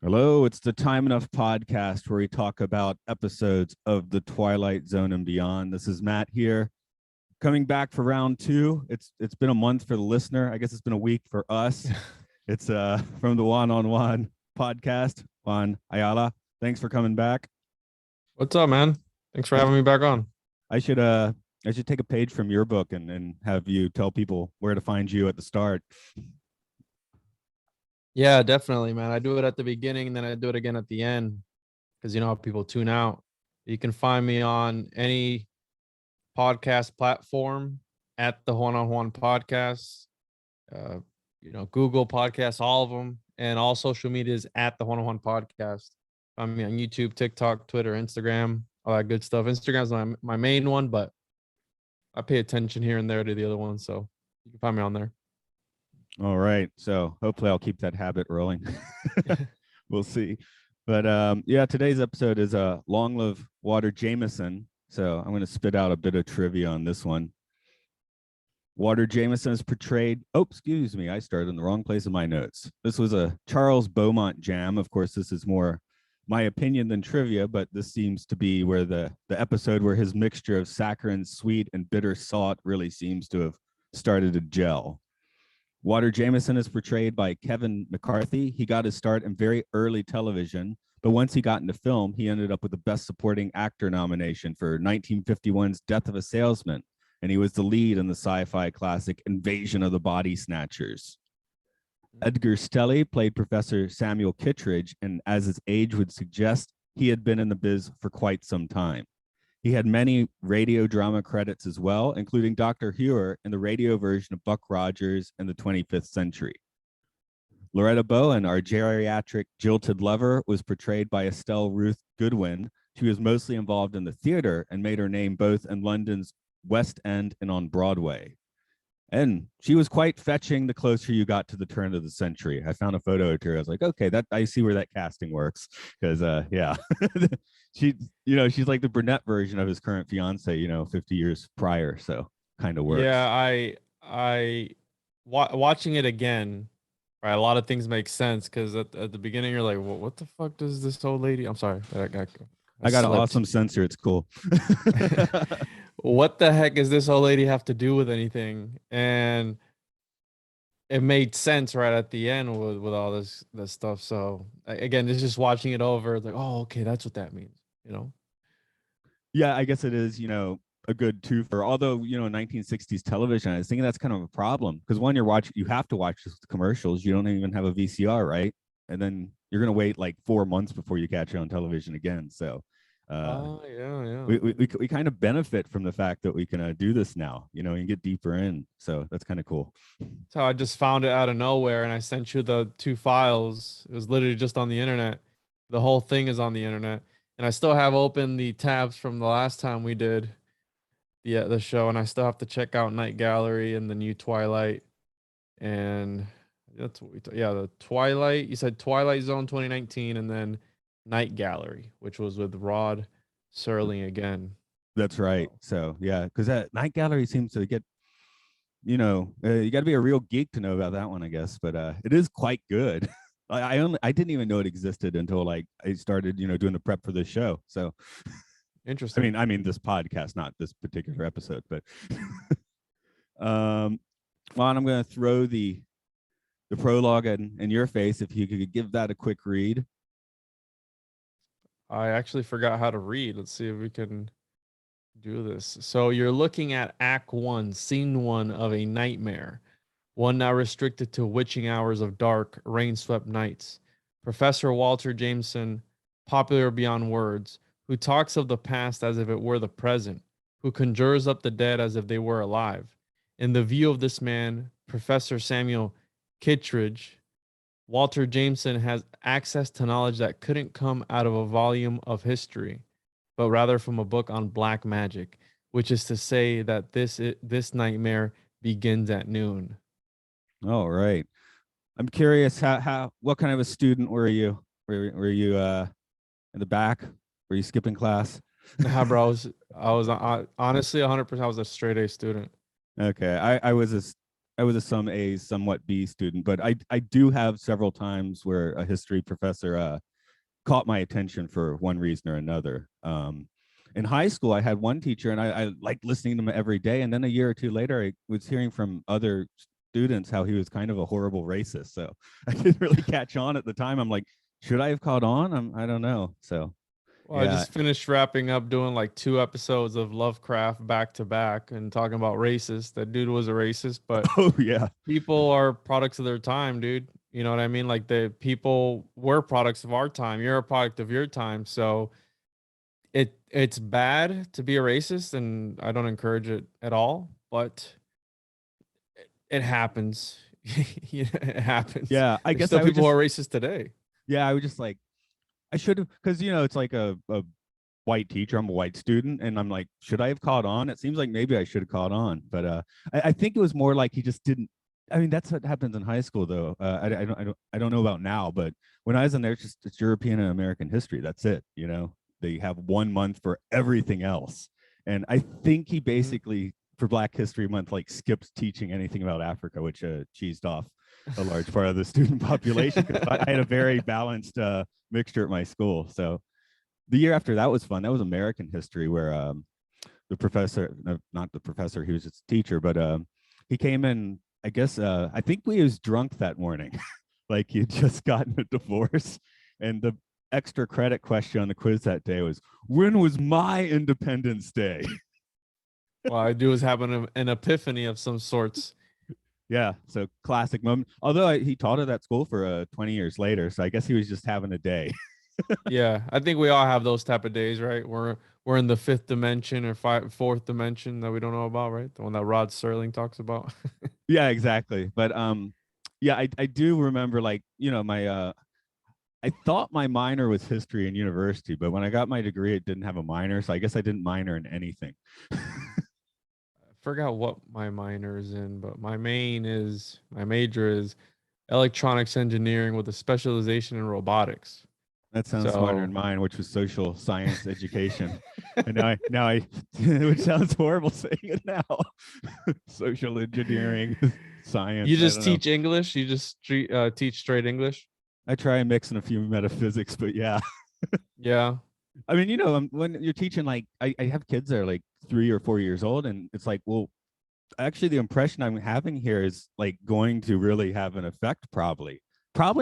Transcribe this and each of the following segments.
Hello, it's the Time Enough podcast where we talk about episodes of The Twilight Zone and beyond. This is Matt here, coming back for round two. It's been a month for the listener. I guess it's been a week for us. It's from the Juan Podcast. Juan Ayala, thanks for coming back. What's up, man? Thanks for having me back on. I should take a page from your book and have you tell people where to find you at the start. Yeah, definitely, man. I do it at the beginning and then I do it again at the end because you know how people tune out. You can find me on any podcast platform at the Juan Podcast. Google Podcasts, all of them, and all social medias at the Juan Podcast. Find me on YouTube, TikTok, Twitter, Instagram, all that good stuff. Instagram's my main one, but I pay attention here and there to the other ones, so you can find me on there. All right. So hopefully I'll keep that habit rolling. We'll see. But today's episode is Long Live Walter Jameson. So I'm going to spit out a bit of trivia on this one. Walter Jameson is portrayed. Oh, excuse me. I started in the wrong place in my notes. This was a Charles Beaumont jam. Of course, this is more my opinion than trivia, but this seems to be where the episode where his mixture of saccharine, sweet, and bitter salt really seems to have started to gel. Walter Jameson is portrayed by Kevin McCarthy. He got his start in very early television, but once he got into film, he ended up with the Best Supporting Actor nomination for 1951's Death of a Salesman, and he was the lead in the sci-fi classic Invasion of the Body Snatchers. Edgar Stelly played Professor Samuel Kittredge, and as his age would suggest, he had been in the biz for quite some time. He had many radio drama credits as well, including Dr. Hewer in the radio version of Buck Rogers in the 25th Century. Loretta Bowen, our geriatric jilted lover, was portrayed by Estelle Ruth Goodwin. She was mostly involved in the theater and made her name both in London's West End and on Broadway. And she was quite fetching the closer you got to the turn of the century. I found a photo of her. I was like, okay, that I see where that casting works. Because she's like the brunette version of his current fiance, 50 years prior. So kind of works. Yeah, watching it again, right? A lot of things make sense because at the beginning you're like, well, what the fuck does this old lady? I'm sorry, I got an awesome sensor. It's cool. What the heck does this old lady have to do with anything? And it made sense right at the end with all this stuff. So again, it's just watching it over. It's like, oh, okay, that's what that means. Yeah, I guess it is. A good twofer. Although 1960s television, I was thinking that's kind of a problem because one, you have to watch the commercials. You don't even have a VCR, right? And then you're gonna wait like 4 months before you catch it on television again. So we kind of benefit from the fact that we can do this now, and get deeper in. So that's kind of cool. So I just found it out of nowhere and I sent you the 2 files. It was literally just on the internet. The whole thing is on the internet. And I still have open the tabs from the last time we did the show, and I still have to check out Night Gallery and the new Twilight. And that's what the Twilight. You said Twilight Zone 2019 and then Night Gallery, which was with Rod Serling again. That's right. So yeah, because that Night Gallery seems to get, you got to be a real geek to know about that one, I guess. But it is quite good. I didn't even know it existed until like I started, doing the prep for this show. So interesting. I mean this podcast, not this particular episode, but Juan, I'm going to throw the prologue in your face. If you could give that a quick read. I actually forgot how to read. Let's see if we can do this. So you're looking at Act 1, Scene 1 of A Nightmare. One now restricted to witching hours of dark, rain-swept nights. Professor Walter Jameson, popular beyond words, who talks of the past as if it were the present, who conjures up the dead as if they were alive. In the view of this man, Professor Samuel Kittredge, Walter Jameson has access to knowledge that couldn't come out of a volume of history, but rather from a book on black magic, which is to say that this nightmare begins at noon. All right. I'm curious what kind of a student were you? Were you in the back? Were you skipping class? Nah, bro, I was honestly 100%. I was a straight A student. Okay, I was I was a some A's, somewhat B student, but I do have several times where a history professor caught my attention for one reason or another. In high school, I had one teacher, and I liked listening to him every day. And then a year or two later, I was hearing from other students how he was kind of a horrible racist. So I didn't really catch on at the time. I'm like, should I have caught on? I don't know. So Well, I yeah. just finished wrapping up doing like 2 episodes of Lovecraft back to back and talking about racist. That dude was a racist, but Oh yeah. people are products of their time, dude. You know what I mean? Like the people were products of our time. You're a product of your time. So it's bad to be a racist, and I don't encourage it at all, but it happens. It happens. Yeah. I There's guess still I would people who just are racist today. yeah, I would just like I should have, because it's like a white teacher. I'm a white student, and I'm like, should I have caught on? It seems like maybe I should have caught on, but I think it was more like he just didn't. I mean, that's what happens in high school, though. I don't know about now, but when I was in there, it's European and American history. That's it. They have 1 month for everything else, and I think he basically for Black History Month like skips teaching anything about Africa, which cheesed off a large part of the student population. I had a very balanced mixture at my school. So the year after that was fun. That was American history, where the professor, no, not the professor, he was just a teacher, but he came in, I guess, I think we was drunk that morning. Like he had just gotten a divorce. And the extra credit question on the quiz that day was, when was my Independence Day? Well, I do is having an epiphany of some sorts. Yeah, so classic moment. Although he taught at that school for 20 years later, so I guess he was just having a day. Yeah, I think we all have those type of days, right? We're in the fifth dimension or fourth dimension that we don't know about, right? The one that Rod Serling talks about. Yeah, exactly. But yeah, I do remember, like, my I thought my minor was history in university, but when I got my degree, it didn't have a minor, so I guess I didn't minor in anything. Forgot what my minor is in, but my major is electronics engineering with a specialization in robotics. That sounds smarter than So mine, which was social science education. And now I which sounds horrible saying it now. Social engineering, science. you I just don't know. teach English? You just teach straight English? I try and mix in a few metaphysics, but yeah. Yeah. I mean, when you're teaching, like, I have kids that are like 3 or 4 years old, and it's like, well, actually the impression I'm having here is like going to really have an effect, probably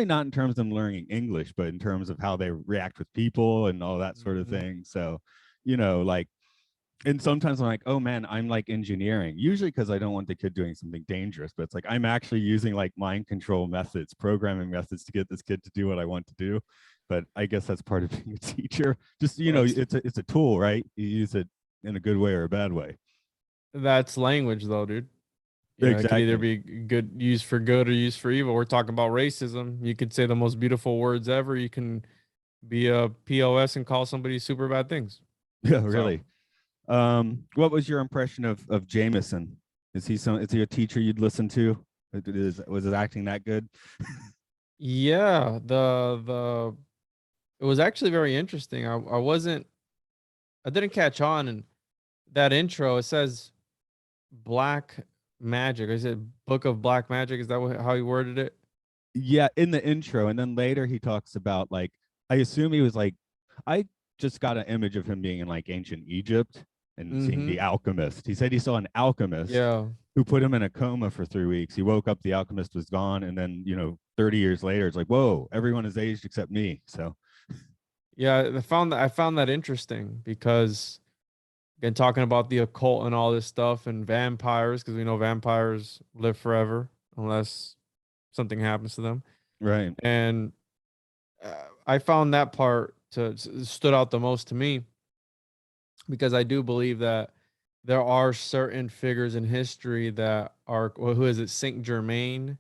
not in terms of them learning English, but in terms of how they react with people and all that sort of thing. So, like, and sometimes I'm like, oh man, I'm like engineering, usually because I don't want the kid doing something dangerous, but it's like I'm actually using like mind control methods, programming methods to get this kid to do what I want to do. But I guess that's part of being a teacher. Just, Well, it's a tool, right? You use it in a good way or a bad way. that's language though, dude. It could either Exactly. be good used for good or used for evil. We're talking about racism. You could say the most beautiful words ever. You can be a POS and call somebody super bad things. Yeah, So really. What was your impression of Jameson? Is he a teacher you'd listen to? Was his acting that good? yeah, the it was actually very interesting. I didn't catch on in that intro. It says black magic. Is it Book of Black Magic? Is that how he worded it? Yeah, in the intro, and then later he talks about, like, I assume he was like, I just got an image of him being in like ancient Egypt and seeing Mm-hmm. the alchemist. He said he saw an alchemist Yeah. who put him in a coma for 3 weeks. He woke up, the alchemist was gone, and then 30 years later, it's like, whoa, everyone is aged except me. So Yeah, I found that interesting because again, talking about the occult and all this stuff and vampires, because we know vampires live forever unless something happens to them. right. And I found that part stood out the most to me because I do believe that there are certain figures in history that are, well, who is it? Saint Germain,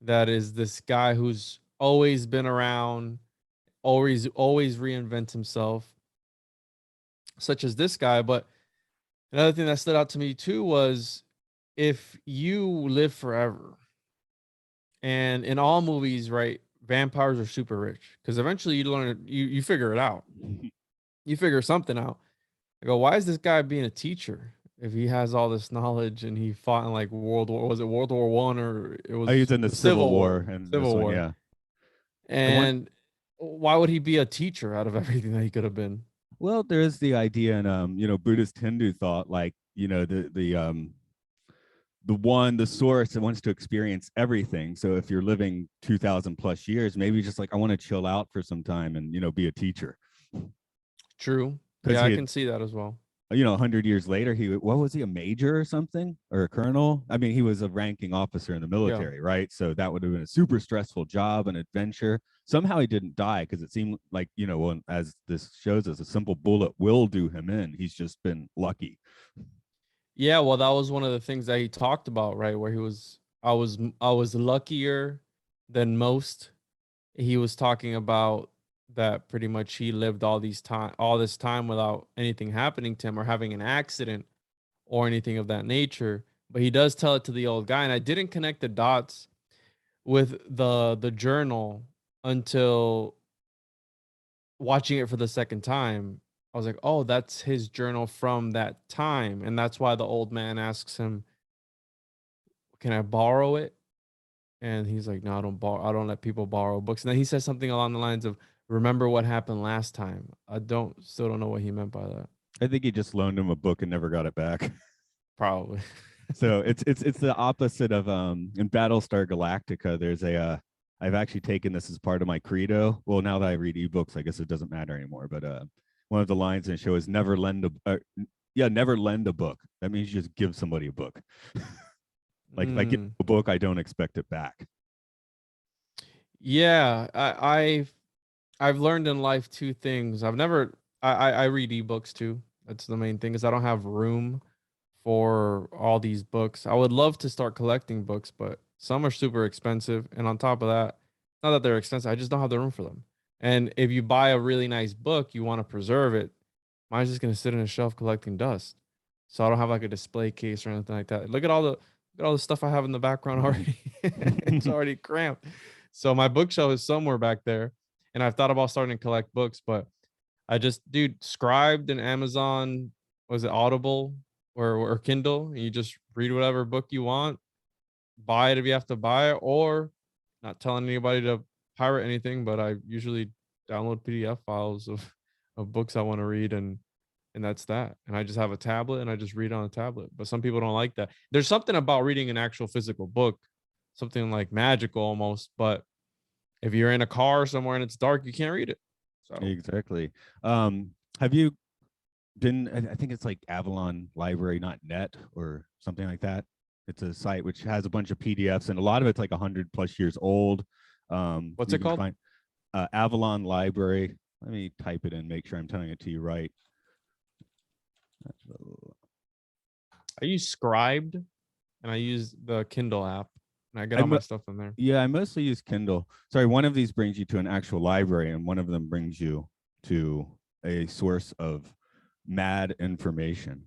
that is this guy who's always been around, always reinvents himself, such as this guy. But another thing that stood out to me too was if you live forever, and in all movies, right, vampires are super rich because eventually you learn you figure it out. You figure something out. I go, why is this guy being a teacher? if he has all this knowledge and he fought in like World War One, or it Oh, he's was in the the Civil Civil War, War and this Civil one, War. yeah. And one, And why would he be a teacher out of everything that he could have been? well, there is the idea in Buddhist Hindu thought, like, the source that wants to experience everything. So if you're living 2000 plus years, maybe just like, I want to chill out for some time and be a teacher. True. Because Yeah, he I had, can see that as well. 100 years later, what was he, a major or something, or a colonel? I mean, he was a ranking officer in the Yeah. military, right? So that would have been a super stressful job and adventure. Somehow he didn't die, because it seemed like, as this shows us, a simple bullet will do him in. He's just been lucky. Yeah, well, that was one of the things that he talked about, right? Where I was luckier than most. He was talking about that pretty much he lived all this time without anything happening to him or having an accident or anything of that nature. But he does tell it to the old guy, and I didn't connect the dots with the journal until watching it for the second time. I was like, oh, that's his journal from that time. And that's why the old man asks him, can I borrow it? And he's like, no, I don't let people borrow books. And then he says something along the lines of, remember what happened last time. Still don't know what he meant by that. I think he just loaned him a book and never got it back. Probably. So it's the opposite of in Battlestar Galactica. There's I've actually taken this as part of my credo. Well, now that I read ebooks, I guess it doesn't matter anymore. But one of the lines in the show is never lend a book. That means you just give somebody a book. Like if I give a book, I don't expect it back. Yeah, I've learned in life two things. I read ebooks too. That's the main thing, is I don't have room for all these books. I would love to start collecting books, but some are super expensive. And on top of that, not that they're expensive, I just don't have the room for them. And if you buy a really nice book, you want to preserve it. Mine's just gonna sit in a shelf collecting dust. So I don't have like a display case or anything like that. Look at all the stuff I have in the background already. It's already cramped. So my bookshelf is somewhere back there. And I've thought about starting to collect books, but dude, Scribed and Amazon, was it Audible or Kindle? And you just read whatever book you want, buy it if you have to buy it, or not telling anybody to pirate anything, but I usually download PDF files of books I want to read, and that's that. And I just have a tablet and I just read on a tablet. But some people don't like that. There's something about reading an actual physical book, something like magical almost. But if you're in a car somewhere and it's dark, you can't read it. So Exactly. Have you been? I think it's like Avalon Library, not net or something like that. It's a site which has a bunch of PDFs, and a lot of it's like 100 plus years old. What's it called? Avalon Library. Let me type it in, make sure I'm telling it to you right. I use Scribed, and I use the Kindle app, and I get all my stuff in there. Yeah, I mostly use Kindle. Sorry, one of these brings you to an actual library, and one of them brings you to a source of mad information.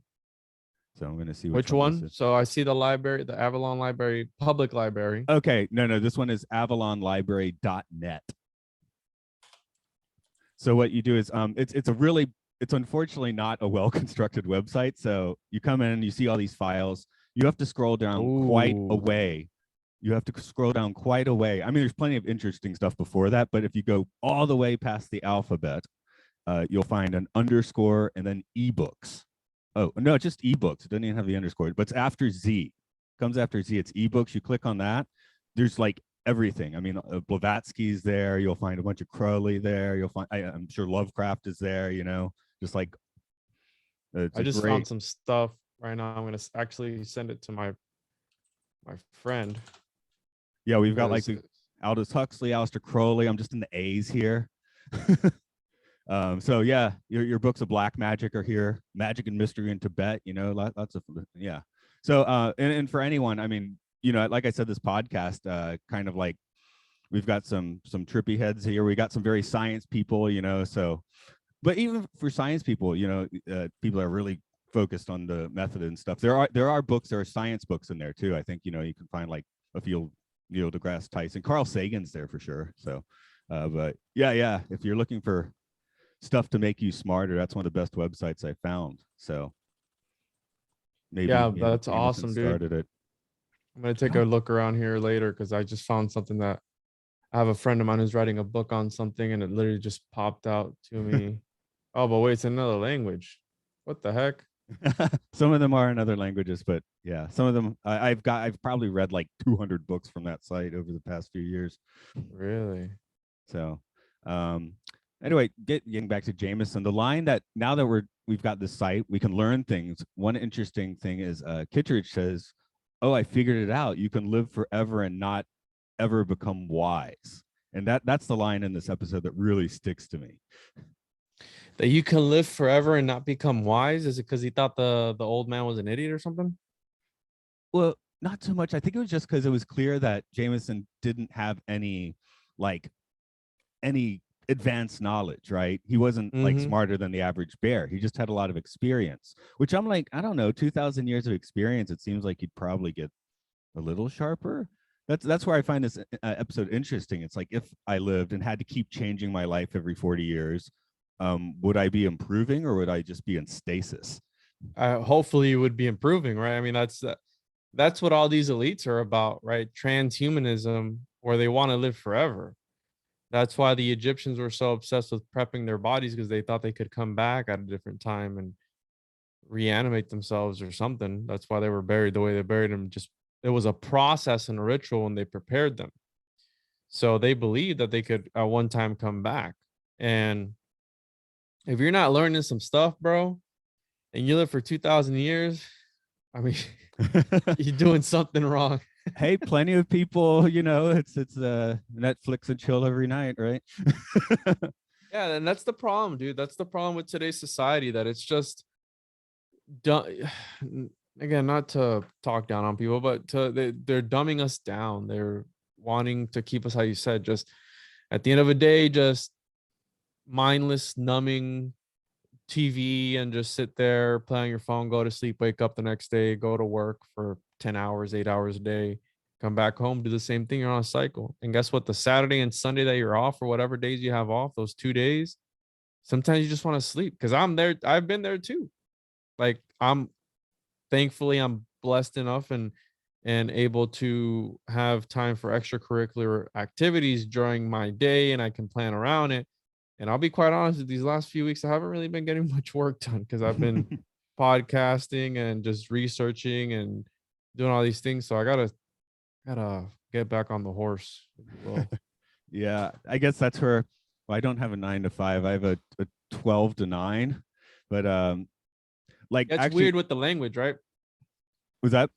So I'm going to see which one. So I see the library, the Avalon Library, public library. Okay, no, this one is avalonlibrary.net. So what you do is it's unfortunately not a well-constructed website. So you come in and you see all these files. You have to scroll down quite a way. You have to scroll down quite a way. I mean, there's plenty of interesting stuff before that, but if you go all the way past the alphabet, you'll find an underscore and then ebooks. Oh, no, it's just ebooks. It doesn't even have the underscore, but it's after Z. It comes after Z. It's ebooks. You click on that. There's like everything. I mean, Blavatsky's there. You'll find a bunch of Crowley there. You'll find, I'm sure Lovecraft is there, just like. I just found some stuff right now. I'm going to actually send it to my friend. Yeah, we've got like the Aldous Huxley, Aleister Crowley. I'm just in the A's here. So yeah, your books of black magic are here. Magic and Mystery in Tibet, lots of, yeah. So and for anyone, I mean, like I said, this podcast kind of like, we've got some trippy heads here. We got some very science people, so, but even for science people, people are really focused on the method and stuff. There are books, there are science books in there too. I think, you can find like a few Neil deGrasse Tyson, Carl Sagan's there for sure. So, but yeah, if you're looking for stuff to make you smarter, that's one of the best websites I found. So Maybe Yeah, maybe that's Jameson awesome, dude. started it. I'm gonna take a look around here later because I just found something that I have a friend of mine who's writing a book on something, and it literally just popped out to me. Oh, but wait, it's another language. What the heck? Some of them are in other languages, but yeah, some of them I've probably read like 200 books from that site over the past few years. Really? So, um, anyway, getting back to Jameson, the line that now that we've got this site, we can learn things. One interesting thing is Kittredge says, "Oh, I figured it out. You can live forever and not ever become wise." And that's the line in this episode that really sticks to me. That you can live forever and not become wise? Is it because he thought the old man was an idiot or something? Well, not so much. I think it was just because it was clear that Jameson didn't have like any advanced knowledge, right? He wasn't like Mm-hmm. smarter than the average bear. He just had a lot of experience, which I'm like, I don't know, 2,000 years of experience. It seems like you'd probably get a little sharper. That's where I find this episode interesting. It's like if I lived and had to keep changing my life every 40 years, would I be improving or would I just be in stasis? Hopefully, you would be improving, right? I mean, that's what all these elites are about, right? Transhumanism, where they want to live forever. That's why the Egyptians were so obsessed with prepping their bodies because they thought they could come back at a different time and reanimate themselves or something. That's why they were buried the way they buried them. Just it was a process and a ritual when they prepared them. So they believed that they could at one time come back. And if you're not learning some stuff, bro, and you live for 2,000 years, I mean, you're doing something wrong. Hey, plenty of people, it's Netflix and chill every night, right? Yeah, and that's the problem, dude. That's the problem with today's society, that it's just done. Again, not to talk down on people, but they're dumbing us down. They're wanting to keep us, how you said, just at the end of the day, just mindless, numbing TV and just sit there, play on your phone, go to sleep, wake up the next day, go to work for 10 hours, 8 hours a day, come back home, do the same thing. You're on a cycle. And guess what? The Saturday and Sunday that you're off, or whatever days you have off, those 2 days, sometimes you just want to sleep. Because I'm there, I've been there too. Like thankfully I'm blessed enough and able to have time for extracurricular activities during my day, and I can plan around it. And I'll be quite honest with these last few weeks, I haven't really been getting much work done because I've been podcasting and just researching and doing all these things. So I gotta get back on the horse, if you will. Yeah, I guess that's where, well, I don't have a 9 to 5. I have a 12 to 9, but like It's actually, weird with the language, right? was that?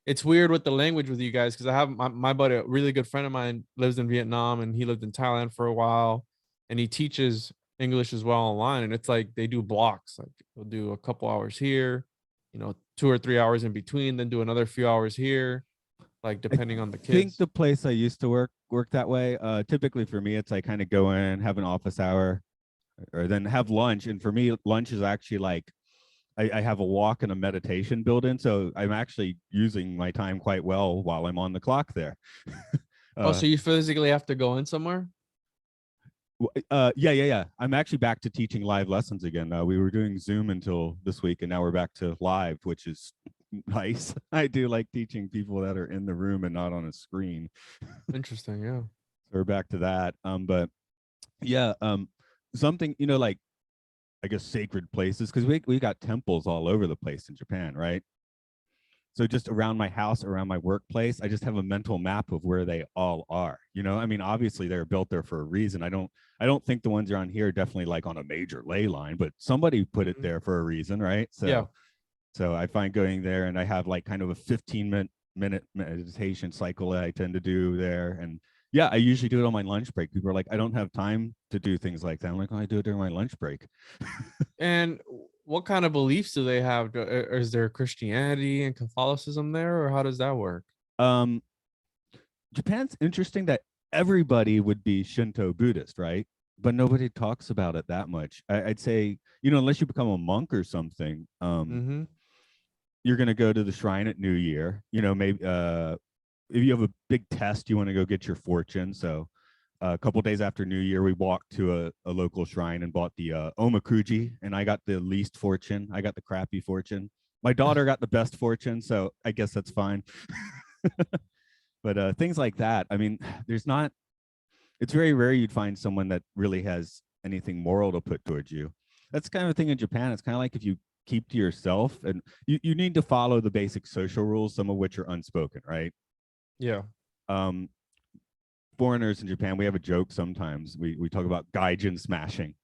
It's weird with the language with you guys because I have my buddy, a really good friend of mine, lives in Vietnam and he lived in Thailand for a while, and he teaches English as well online. And it's like they do blocks. Like they'll do a couple hours here, 2 or 3 hours in between, then do another few hours here, like I depending on the think kids. the place I used to work that way. Typically for me, it's I kind of go in, have an office hour, or then have lunch. And for me, lunch is actually like I have a walk and a meditation built in, so I'm actually using my time quite well while I'm on the clock there. Oh, uh, so you physically have to go in somewhere? yeah. I'm actually back to teaching live lessons again. We were doing Zoom until this week, and now we're back to live, which is nice. I do like teaching people that are in the room and not on a screen. Interesting, yeah. So we're back to that. But yeah, something like I guess sacred places, because we got temples all over the place in Japan, right? So just around my house, around my workplace, I just have a mental map of where they all are. I mean, obviously they're built there for a reason. I don't think the ones around here are definitely like on a major ley line, but somebody put it Mhm. there for a reason, right? Yeah. So I find going there, and I have like kind of a 15-minute meditation cycle that I tend to do there. And yeah, I usually do it on my lunch break. People are like, I don't have time to do things like that. I'm like, oh, I do it during my lunch break. And what kind of beliefs do they have? Is there Christianity and Catholicism there, or how does that work? Um, Japan's interesting that everybody would be Shinto Buddhist, right? But nobody talks about it that much. I'd say, unless you become a monk or something, Mm-hmm. you're going to go to the shrine at New Year. Maybe if you have a big test, you want to go get your fortune. So a couple days after New Year, we walked to a local shrine and bought the omakuji, and I got the least fortune. I got the crappy fortune. My daughter got the best fortune, so I guess that's fine. But things like that, I mean, there's not, it's very rare you'd find someone that really has anything moral to put towards you. That's kind of a thing in Japan. It's kind of like if you keep to yourself, and you need to follow the basic social rules, some of which are unspoken, right? Yeah. Um, Foreigners in Japan, we have a joke sometimes. We talk about gaijin smashing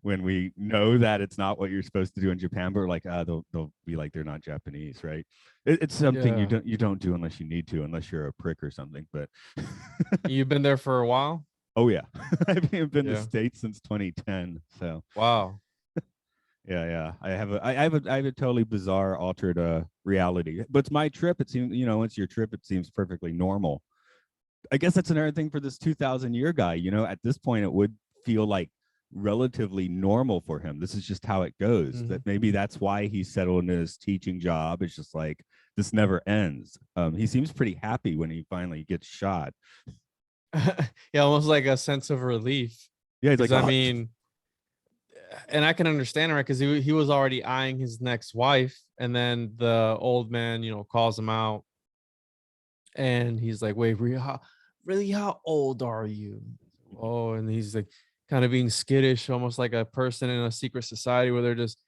when we know that it's not what you're supposed to do in Japan, but we're like, they'll be like they're not Japanese, right? It's something Yeah. you don't do unless you need to, unless you're a prick or something. But You've been there for a while? oh yeah, I've been to the Yeah. States since 2010. So Wow. yeah, I have a totally bizarre altered reality. But it's my trip. It seems, once your trip, it seems perfectly normal. I guess that's another thing for this 2,000-year guy. At this point, it would feel like relatively normal for him. This is just how it goes. Mhm. That maybe that's why he's settled in his teaching job. It's just like this never ends. He seems pretty happy when he finally gets shot. Yeah, almost like a sense of relief. Yeah, he's Because like, I oh, mean, and I can understand, right? Because he was already eyeing his next wife, and then the old man, calls him out, and he's like, "Wait, really, how old are you?" Oh, and he's like, kind of being skittish, almost like a person in a secret society where they're just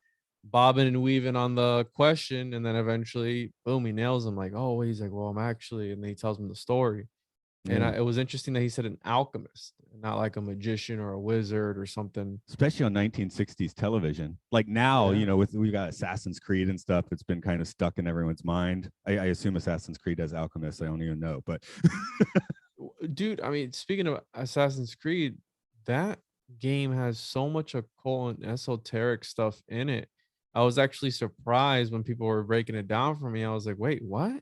bobbing and weaving on the question, and then eventually, boom, he nails him. Like, oh, he's like, "Well, I'm actually," and then he tells him the story. And yeah. it was interesting that he said an alchemist, not like a magician or a wizard or something. Especially on 1960s television. Like now, Yeah. with we got Assassin's Creed and stuff. It's been kind of stuck in everyone's mind. I assume Assassin's Creed has alchemists. I don't even know, but Dude, I mean, speaking of Assassin's Creed, that game has so much occult and esoteric stuff in it. I was actually surprised when people were breaking it down for me. I was like, wait, what?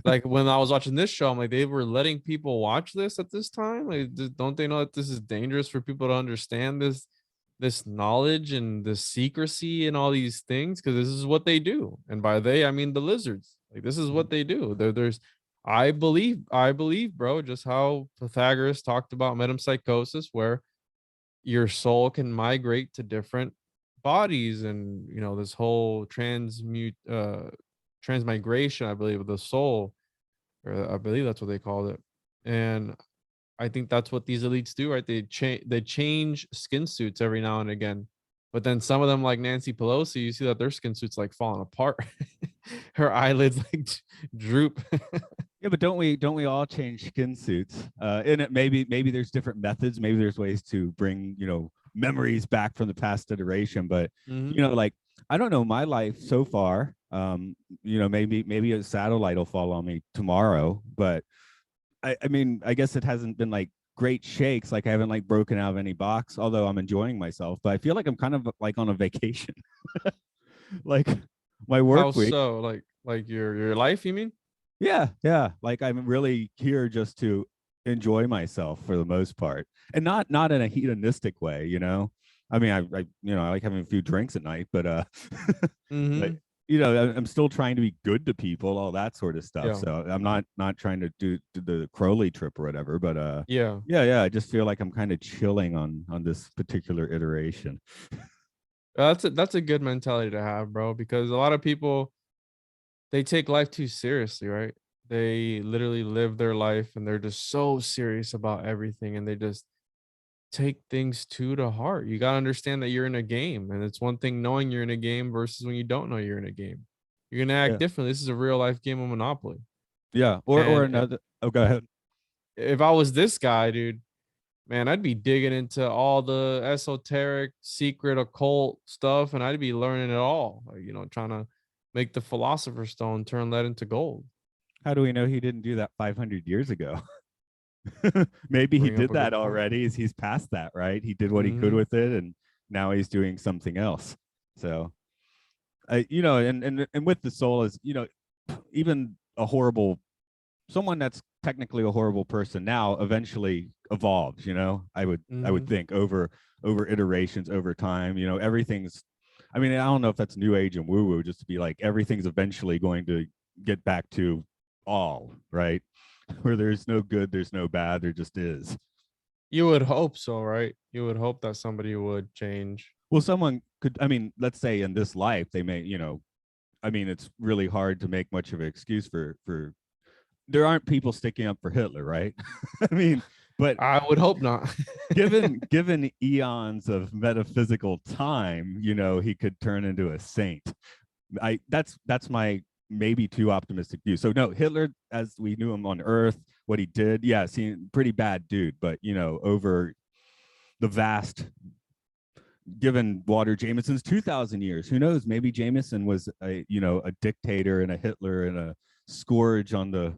Like when I was watching this show, I'm like, they were letting people watch this at this time. Like, don't they know that this is dangerous for people to understand this knowledge and the secrecy and all these things? Because this is what they do, and by they I mean the lizards. Like this is what they do. There's, I believe, bro, just how Pythagoras talked about metempsychosis, where your soul can migrate to different bodies, and this whole transmigration, I believe, of the soul, or I believe that's what they called it. And I think that's what these elites do, right? They change skin suits every now and again. But then some of them, like Nancy Pelosi, you see that their skin suits like falling apart. Her eyelids like droop. yeah, but don't we all change skin suits? And it maybe there's different methods. Maybe there's ways to bring memories back from the past iteration. But Mhm. like I don't know my life so far. Maybe a satellite will fall on me tomorrow. But I mean, I guess it hasn't been like great shakes. Like I haven't like broken out of any box. Although I'm enjoying myself, but I feel like I'm kind of like on a vacation. Like my How work week. so? Like your life, you mean? Yeah. Like I'm really here just to enjoy myself for the most part, and not in a hedonistic way. I mean, I like having a few drinks at night, but but Mhm. I'm still trying to be good to people, all that sort of stuff. Yeah. So I'm not trying to do the Crowley trip or whatever, but Yeah. yeah, I just feel like I'm kind of chilling on this particular iteration. That's a good mentality to have, bro, because a lot of people, they take life too seriously, right? They literally live their life and they're just so serious about everything, and they just take things too to heart. You got to understand that you're in a game, and it's one thing knowing you're in a game versus when you don't know you're in a game. You're going to act Yeah, differently. This is a real life game of Monopoly. yeah, or And another. Oh, go ahead. if I was this guy, dude, man, I'd be digging into all the esoteric, secret, occult stuff, and I'd be learning it all. Like, trying to make the philosopher's stone turn lead into gold. How do we know he didn't do that 500 years ago? Maybe he Bring up did a that good point. already. He's past that, right? He did what he could Hmm. with it, and now he's doing something else. So, and with the soul is, even a horrible someone that's technically a horrible person now eventually evolves. I would Hmm. think over iterations, over time. Everything's. I mean, I don't know if that's new age and woo woo, just to be like everything's eventually going to get back to all right, where there's no good, there's no bad, there just is. You would hope so, right? You would hope that somebody would change. Well, someone could. I mean, let's say in this life they may, I mean, it's really hard to make much of an excuse for there aren't people sticking up for Hitler, right? I mean, but I would hope not. given eons of metaphysical time, he could turn into a saint. That's my maybe too optimistic view. So no, Hitler, as we knew him on Earth, what he did, yeah, pretty bad dude, but over the vast, given Walter Jameson's 2,000 years, who knows? Maybe Jameson was a dictator and a Hitler and a scourge on the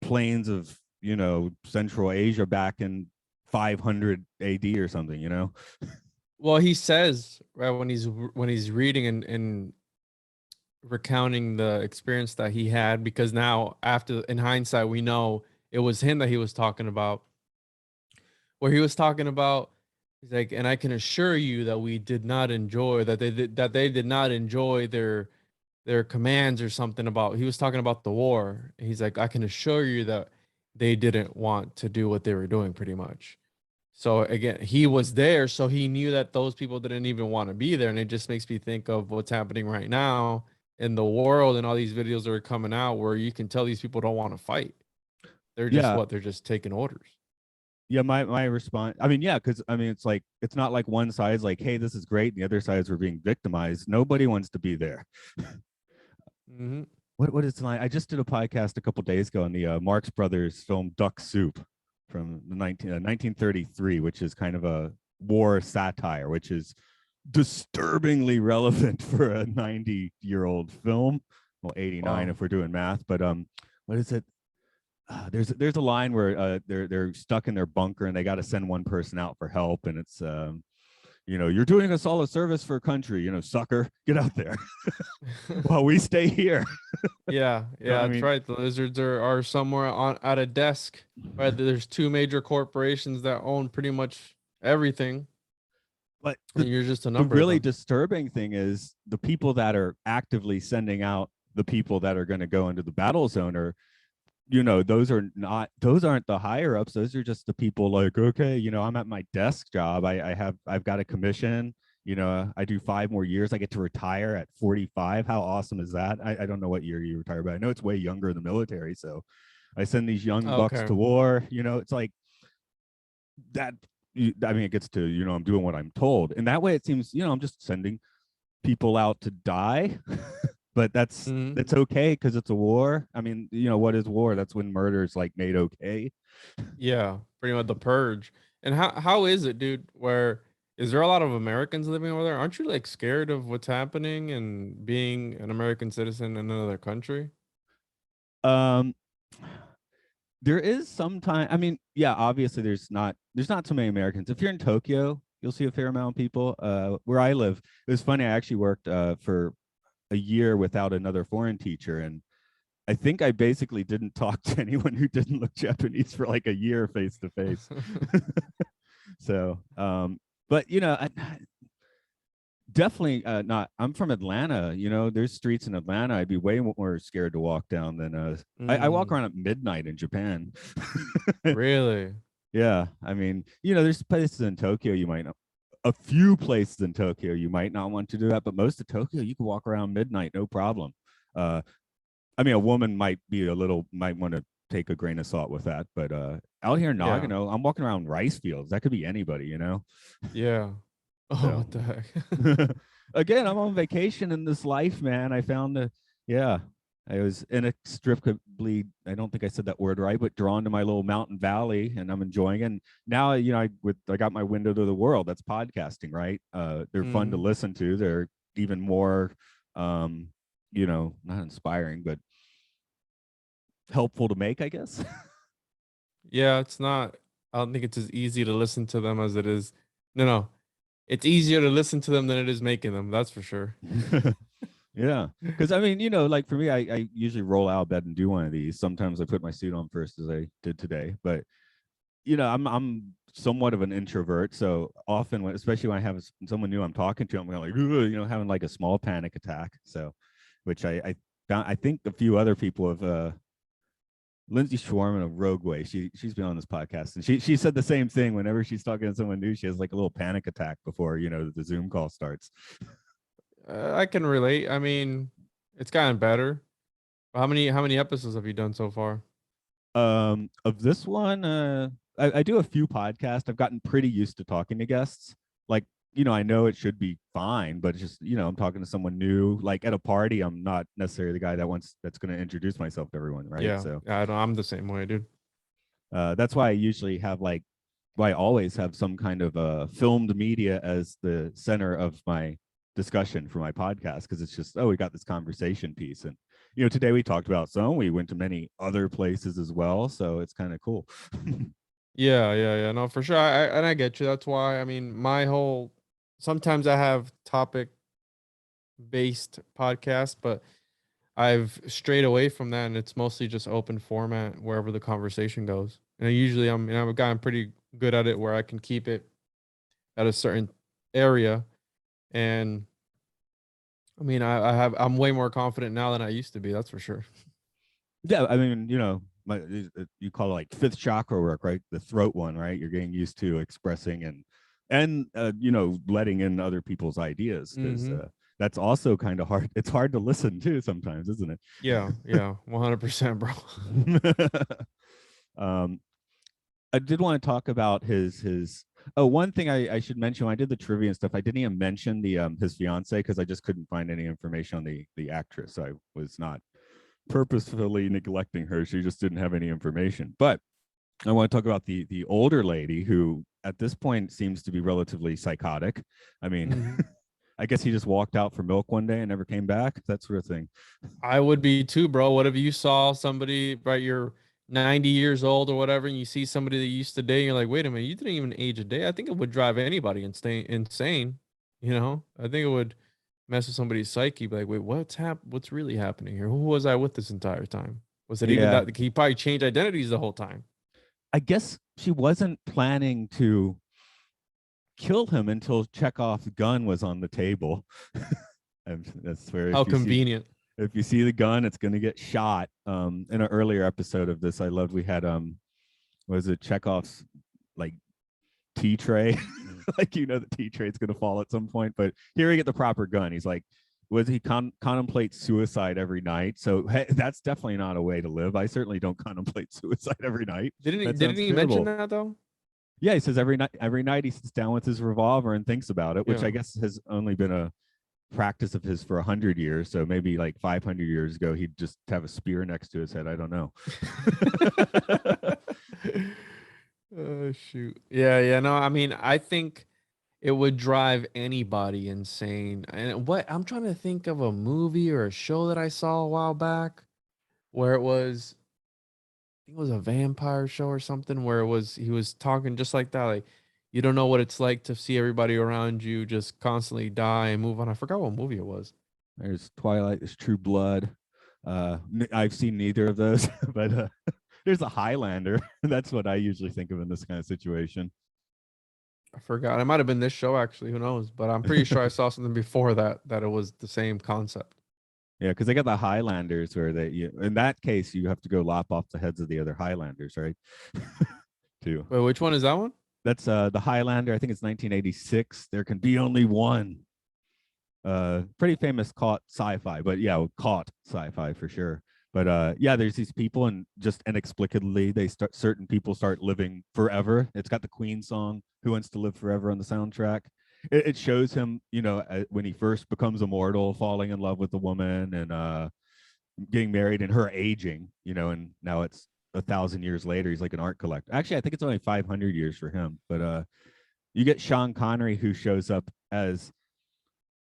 plains of Central Asia back in 500 AD or something. Well, he says, right, when he's reading and recounting the experience that he had, because now after, in hindsight, we know it was him that he was talking about, where he was talking about, he's like, and I can assure you that we did not enjoy that they did not enjoy their commands or something. About, he was talking about the war. He's like, I can assure you that they didn't want to do what they were doing, pretty much. So again, he was there, so he knew that those people didn't even want to be there. And it just makes me think of what's happening right now in the world and all these videos that are coming out where you can tell these people don't want to fight. They're just Yeah. they're just taking orders. Yeah, my response, I mean, yeah, because I mean, it's like, it's not like one side's like, hey, this is great, and the other sides were being victimized. Nobody wants to be there. Mm-hmm. What is tonight? I just did a podcast a couple days ago on the Marx Brothers film Duck Soup from the 1933, which is kind of a war satire, which is disturbingly relevant for a 90-year-old film. Well, 89 if we're doing math, but what is it? There's a line where they're stuck in their bunker and they got to send one person out for help, and it's you're doing us all a service for a country, sucker, get out there while we stay here. Yeah, that's right. The lizards are somewhere at a desk. Right, there's two major corporations that own pretty much everything. But you're just a number. The really disturbing thing is the people that are actively sending out the people that are going to go into the battle zone are, those aren't the higher ups. Those are just the people like, okay, I'm at my desk job. I've got a commission. I do 5 more years. I get to retire at 45. How awesome is that? I don't know what year you retire, but I know it's way younger in the military. So I send these young bucks to war. It's like that. I mean, it gets to, I'm doing what I'm told. And that way it seems, I'm just sending people out to die. But that's okay because it's a war. I mean, what is war? That's when murder is like made okay. Yeah, pretty much the purge. And how is it, dude? Where is there a lot of Americans living over there? Aren't you like scared of what's happening and being an American citizen in another country? There is sometimes. I mean, yeah, obviously there's not so many Americans. If you're in Tokyo, you'll see a fair amount of people. Where I live, it was funny. I actually worked for a year without another foreign teacher, and I think I basically didn't talk to anyone who didn't look Japanese for like a year face to face. So but definitely not. I'm from Atlanta. There's streets in Atlanta I'd be way more scared to walk down than I walk around at midnight in Japan. Really? Yeah, I mean, there's places in Tokyo you might not, a few places in Tokyo you might not want to do that, but most of Tokyo you can walk around midnight, no problem. I mean, a woman might want to take a grain of salt with that, but out here in Nagano, I'm walking around rice fields. That could be anybody, Yeah. Oh, So. what the heck? Again, I'm on vacation in this life, man. I found I was inextricably, I don't think I said that word right, but drawn to my little mountain valley, and I'm enjoying it. And now, I got my window to the world. That's podcasting, right? They're fun to listen to. They're even more, not inspiring, but helpful to make, I guess. Yeah, it's not. I don't think it's as easy to listen to them as it is. No. It's easier to listen to them than it is making them. That's for sure. Yeah, because I mean, like for me, I usually roll out of bed and do one of these. Sometimes I put my suit on first, as I did today. But I'm somewhat of an introvert, so often, especially when I have someone new I'm talking to, I'm like, having like a small panic attack. So, which I found, I think a few other people have. Lindsay Schwarman of Rogueway, she's been on this podcast, and she said the same thing. Whenever she's talking to someone new, she has like a little panic attack before the Zoom call starts. I can relate. I mean, It's gotten better. How many episodes have you done so far? Of this one, I do a few podcasts. I've gotten pretty used to talking to guests. Like, I know it should be fine, but it's just, I'm talking to someone new. Like at a party, I'm not necessarily the guy that's going to introduce myself to everyone, right? Yeah, So I don't. I'm the same way, dude. that's why I usually have why I always have some kind of filmed media as the center of my discussion for my podcast, because it's just, we got this conversation piece. And today we talked about some, we went to many other places as well, so it's kind of cool. Yeah. No, for sure. I get you. That's why. I mean, my whole. Sometimes I have topic based podcasts, but I've strayed away from that, and it's mostly just open format wherever the conversation goes. And usually, I've gotten pretty good at it where I can keep it at a certain area. And I mean, I'm way more confident now than I used to be. That's for sure. Yeah, I mean, you call it like fifth chakra work, right? The throat one, right? You're getting used to expressing and letting in other people's ideas, because that's also kind of hard. It's hard to listen to sometimes, isn't it? Yeah, 100%, bro. I did want to talk about his. Oh, one thing I should mention, when I did the trivia and stuff, I didn't even mention the his fiance, because I just couldn't find any information on the actress. I was not purposefully neglecting her. She just didn't have any information. But I want to talk about the older lady, who at this point seems to be relatively psychotic. I mean, I guess he just walked out for milk one day and never came back, that sort of thing. I would be too, bro. What if you saw somebody, right? You're 90 years old or whatever, and you see somebody that you used to date, and you're like, wait a minute, you didn't even age a day. I think it would drive anybody insane. I think it would mess with somebody's psyche. Be like, wait, what's really happening here? Who was I with this entire time? Was it even that he probably changed identities the whole time? I guess she wasn't planning to kill him until Chekhov's gun was on the table. And that's where how convenient. If you see the gun, it's going to get shot. In an earlier episode of this, I loved, we had was it Chekhov's like tea tray? Like, the tea tray is going to fall at some point, but here we get the proper gun. He's like, was he contemplate suicide every night? So hey, that's definitely not a way to live. I certainly don't contemplate suicide every night. Didn't he mention that though? Yeah, he says every night he sits down with his revolver and thinks about it, which I guess has only been a practice of his for 100 years. So maybe like 500 years ago, he'd just have a spear next to his head. I don't know. Oh, shoot. Yeah. No, I mean, I think it would drive anybody insane. And what I'm trying to think of a movie or a show that I saw a while back where I think it was a vampire show or something where he was talking just like that. Like, you don't know what it's like to see everybody around you just constantly die and move on. I forgot what movie it was. There's Twilight, there's True Blood. I've seen neither of those, but there's a Highlander. That's what I usually think of in this kind of situation. I forgot. It might have been this show actually. Who knows? But I'm pretty sure I saw something before that it was the same concept. Yeah, because they got the Highlanders where in that case, you have to go lop off the heads of the other Highlanders, right? Too. Wait, which one is that one? That's the Highlander. I think it's 1986. There can be only one. Pretty famous caught sci-fi, but yeah, caught sci-fi for sure. But yeah, there's these people, and just inexplicably, certain people start living forever. It's got the Queen song "Who Wants to Live Forever" on the soundtrack. It shows him, when he first becomes immortal, falling in love with a woman and getting married, and her aging, and now it's 1,000 years later. He's like an art collector. Actually, I think it's only 500 years for him. But you get Sean Connery, who shows up as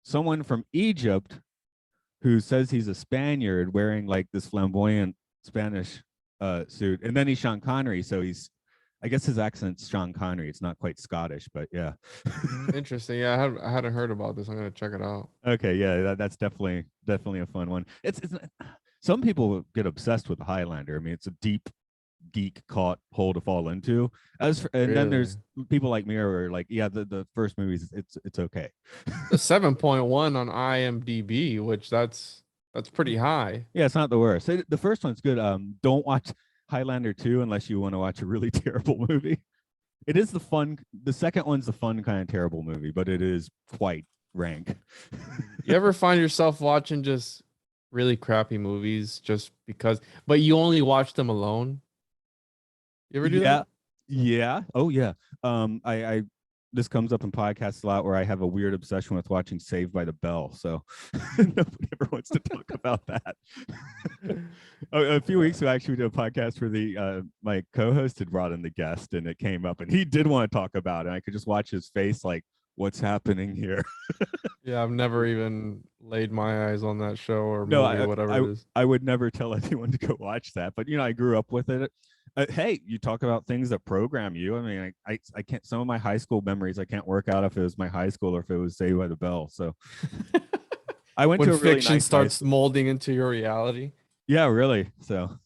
someone from Egypt who says he's a Spaniard wearing like this flamboyant Spanish suit. And then he's Sean Connery. So I guess his accent's Sean Connery. It's not quite Scottish, but yeah. Interesting. Yeah, I hadn't heard about this. I'm gonna check it out. Okay, yeah, that's definitely a fun one. It's some people get obsessed with Highlander. I mean, it's a deep geek caught hole to fall into. Then there's people like me who are like, yeah, the first movies, it's okay. The 7.1 on IMDb, which that's pretty high. Yeah, it's not the worst. The first one's good. Don't watch Highlander 2 unless you want to watch a really terrible movie. It is the second one's the fun kind of terrible movie, but it is quite rank. You ever find yourself watching just really crappy movies just because, but you only watch them alone. You ever do Yeah, that? yeah. Oh yeah. I this comes up in podcasts a lot where I have a weird obsession with watching Saved by the Bell. So nobody ever wants to talk about that. A few weeks ago, actually, we did a podcast where my co-host had brought in the guest, and it came up, and he did want to talk about it. And I could just watch his face, like, "What's happening here?" Yeah, I've never even laid my eyes on that show or No, movie, whatever it is. I would never tell anyone to go watch that. But I grew up with it. Hey, you talk about things that program you. I mean, I can't. Some of my high school memories, I can't work out if it was my high school or if it was Saved by the Bell. So I went When to a really fiction nice high starts molding into your reality. Yeah, really. So,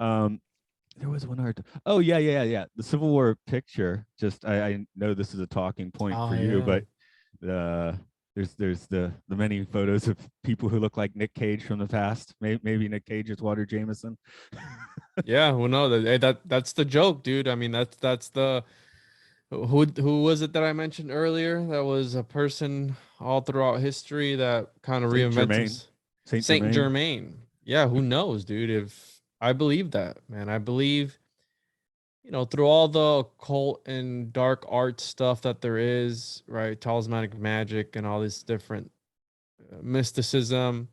um, there was one art. Oh yeah. The Civil War picture. Just I know this is a talking point Oh for you, yeah. but there's the many photos of people who look like Nic Cage from the past. Maybe Nic Cage is Water Jameson. Yeah, well, no, that's the joke, dude. I mean, that's the who was it that I mentioned earlier? That was a person all throughout history that kind of Saint reinvented Germain. Saint Saint Germain. Germain. Yeah, who knows, dude? If I believe that, man, I believe, through all the occult and dark art stuff that there is, right? Talismanic magic and all this different mysticism.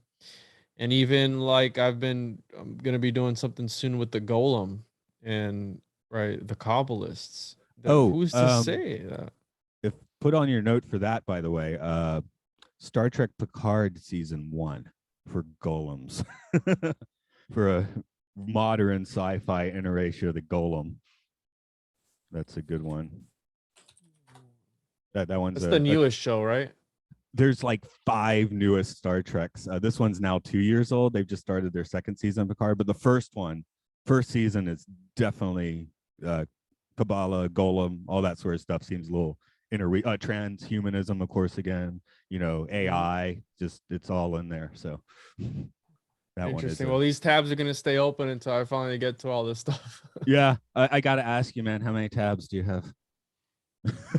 And even like I'm gonna be doing something soon with the golem and right the Kabbalists. That Oh, who's to say that? if put on your note for that, by the way, Star Trek Picard season 1 for golems. For a modern sci-fi iteration of the golem. That's a good one. That one's That's the newest show, right? there's like 5 newest Star Treks. This one's now 2 years old. They've just started their second season of Picard, but the first season is definitely Kabbalah, Golem, all that sort of stuff seems a little transhumanism, of course, again, AI, just it's all in there. So that one is Interesting. Well, these tabs are gonna stay open until I finally get to all this stuff. yeah. I gotta ask you, man, how many tabs do you have?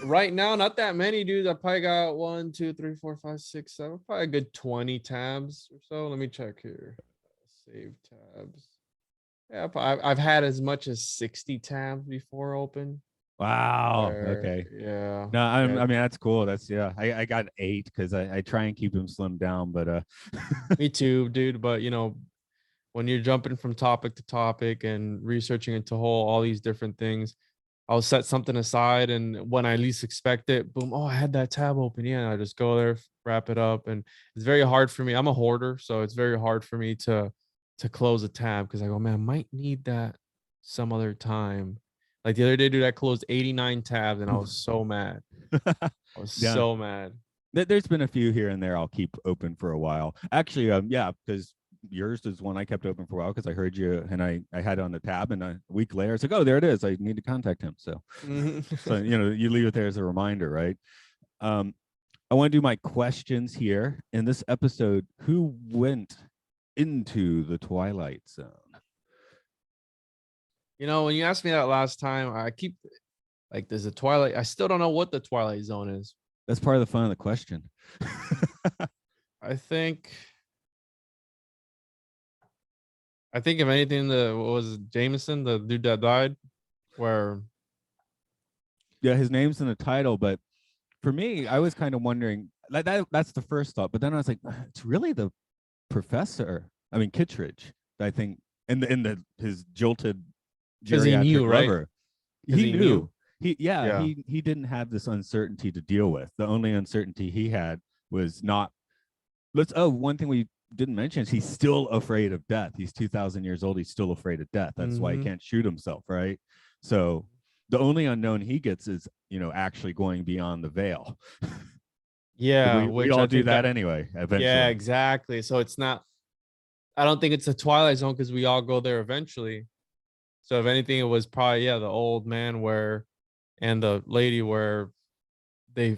Right now, not that many, dude. I probably got 1, 2, 3, 4, 5, 6, 7, probably a good 20 tabs or so. Let me check here. Save tabs. Yeah, I've had as much as 60 tabs before open. Wow. Okay. Yeah. No, I Yeah. mean that's cool. That's yeah. I got 8 because I try and keep them slimmed down, but Me too, dude. But when you're jumping from topic to topic and researching into all these different things, I'll set something aside, and when I least expect it, boom, oh, I had that tab open. Yeah, I just go there, wrap it up. And it's very hard for me. I'm a hoarder, so it's very hard for me to close a tab because I go, man, I might need that some other time. Like the other day, dude, I closed 89 tabs and I was so mad. I was yeah. so mad. There's been a few here and there I'll keep open for a while. Actually, yeah, because yours is one I kept open for a while because I heard you and I had it on the tab, and a week later it's like, oh, there it is. I need to contact him. So, so you leave it there as a reminder, right? I want to do my questions here in this episode. Who went into the Twilight Zone? When you asked me that last time, I keep like, there's a Twilight. I still don't know what the Twilight Zone is. That's part of the fun of the question. I think if anything, what was it, Jameson, the dude that died, where yeah, his name's in the title, but for me, I was kind of wondering that's the first thought, but then I was like, it's really the professor. I mean, Kittredge. I think in his jilted geriatric he knew, right? lover, he knew. He Yeah. he didn't have this uncertainty to deal with. The only uncertainty he had was not. One thing we didn't mention is he's still afraid of death. He's 2,000 years old. He's still afraid of death. That's why he can't shoot himself, right? So the only unknown he gets is actually going beyond the veil. Yeah, we all do that anyway eventually. Yeah, exactly. So it's not, I don't think it's a Twilight Zone because we all go there eventually. So if anything, it was probably the old man and the lady where they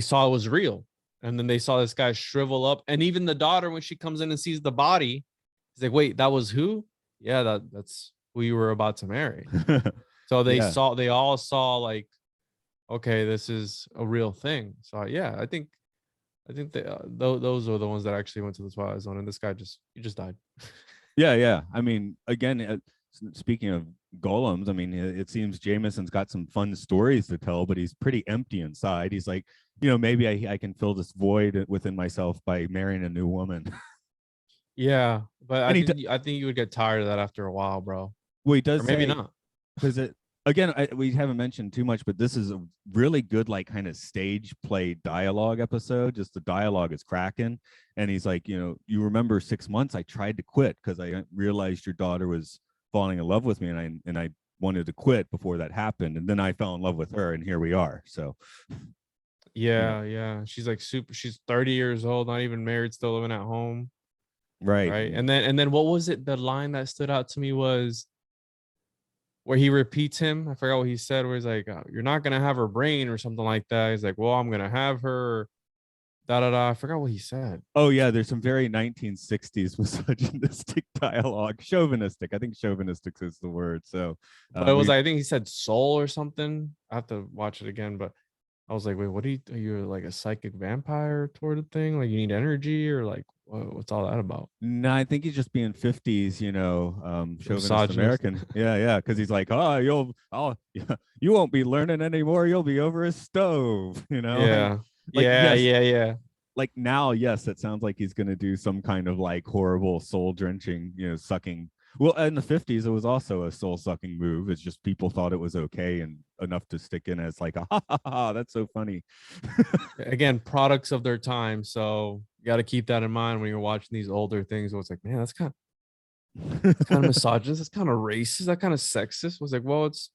saw it was real, and then they saw this guy shrivel up, and even the daughter, when she comes in and sees the body, is like, wait, that was who? Yeah, that's who you were about to marry. So they all saw like, okay, this is a real thing. So yeah, I think I think those are the ones that actually went to the Twilight Zone, and this guy he just died. Yeah. I mean, again, speaking of golems, I mean, it seems Jameson's got some fun stories to tell, but he's pretty empty inside. He's like, maybe I can fill this void within myself by marrying a new woman. Yeah, but And I think you would get tired of that after a while, bro. Well, he does Or maybe say, not. because again, we haven't mentioned too much, but this is a really good, like, kind of stage play dialogue episode. Just the dialogue is cracking. And he's like, you remember 6 months I tried to quit because I realized your daughter was falling in love with me, and I wanted to quit before that happened. And then I fell in love with her, and here we are. So yeah. She's like she's 30 years old, not even married, still living at home. right. And then what was it? The line that stood out to me was where he repeats him. I forgot what he said, where he's like, you're not gonna have her brain or something like that. He's like, well, I'm gonna have her. Da da da. I forgot what he said. Oh yeah, there's some very 1960s misogynistic dialogue. Chauvinistic. I think chauvinistic is the word. So But it was, I think he said soul or something. I have to watch it again, but I was like, wait, what are you like a psychic vampire toward a thing? Like you need energy, or like what's all that about? No, I think he's just being 50s, chauvinist Misogynist. American. Yeah, because he's like, you won't be learning anymore. You'll be over a stove, Yeah. Like, Yeah, yes, yeah. like now, yes, it sounds like he's gonna do some kind of like horrible soul drenching, sucking. Well, in the 50s, it was also a soul sucking move. It's just people thought it was okay and enough to stick in as like, that's so funny. Again, products of their time. So you got to keep that in mind when you're watching these older things. Where it's like, man, that's kind of misogynist. That's kind of racist. That kind of sexist. Was like, well, it's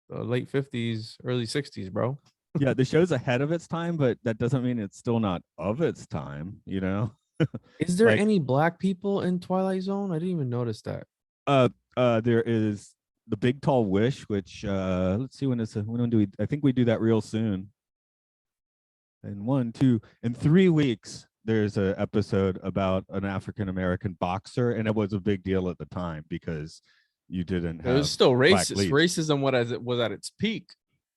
the late 50s, early 60s, bro. Yeah, the show's ahead of its time, but that doesn't mean it's still not of its time, Is there like, any black people in Twilight Zone? I didn't even notice that. there is the Big Tall Wish, which let's see when do we, I think we do that real soon. In 3 weeks, there's an episode about an African American boxer, and it was a big deal at the time because you didn't have. It was still black racist. leads. Racism was at its peak.